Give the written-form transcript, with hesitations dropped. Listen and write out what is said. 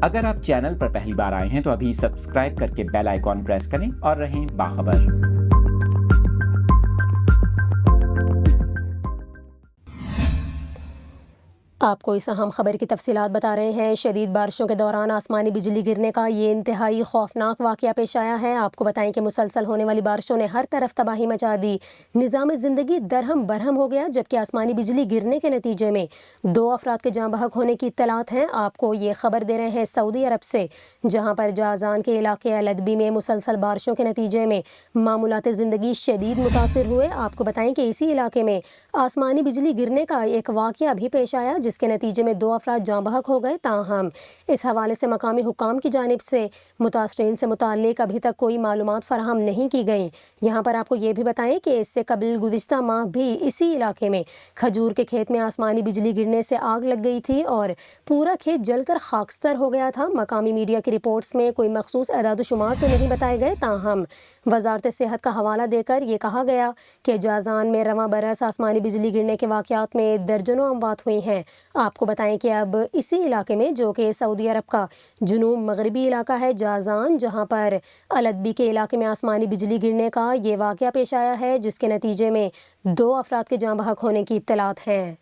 اگر آپ چینل پر پہلی بار آئے ہیں تو ابھی سبسکرائب کر کے بیل آئیکن پریس کریں اور رہیں باخبر۔ آپ کو اس اہم خبر کی تفصیلات بتا رہے ہیں۔ شدید بارشوں کے دوران آسمانی بجلی گرنے کا یہ انتہائی خوفناک واقعہ پیش آیا ہے۔ آپ کو بتائیں کہ مسلسل ہونے والی بارشوں نے ہر طرف تباہی مچا دی، نظام زندگی درہم برہم ہو گیا، جبکہ آسمانی بجلی گرنے کے نتیجے میں 2 افراد کے جاں بحق ہونے کی اطلاعات ہیں۔ آپ کو یہ خبر دے رہے ہیں سعودی عرب سے، جہاں پر جازان کے علاقے الادبی میں مسلسل بارشوں کے نتیجے میں معمولات زندگی شدید متاثر ہوئے۔ آپ کو بتائیں کہ اسی علاقے میں آسمانی بجلی گرنے کا ایک واقعہ بھی پیش آیا، جس کے نتیجے میں 2 افراد جاں بحق ہو گئے۔ تاہم اس حوالے سے مقامی حکام کی جانب سے متاثرین سے متعلق ابھی تک کوئی معلومات فراہم نہیں کی گئیں۔ یہاں پر آپ کو یہ بھی بتائیں کہ اس سے قبل گزشتہ ماہ بھی اسی علاقے میں کھجور کے کھیت میں آسمانی بجلی گرنے سے آگ لگ گئی تھی اور پورا کھیت جل کر خاکستر ہو گیا تھا۔ مقامی میڈیا کی رپورٹس میں کوئی مخصوص اعداد و شمار تو نہیں بتائے گئے، تاہم وزارت صحت کا حوالہ دے کر یہ کہا گیا کہ جازان میں رواں برس آسمانی بجلی گرنے کے واقعات میں درجنوں اموات ہوئی ہیں۔ آپ کو بتائیں کہ اب اسی علاقے میں، جو کہ سعودی عرب کا جنوب مغربی علاقہ ہے جازان، جہاں پر الادبی کے علاقے میں آسمانی بجلی گرنے کا یہ واقعہ پیش آیا ہے، جس کے نتیجے میں 2 افراد کے جاں بحق ہونے کی اطلاعات ہیں۔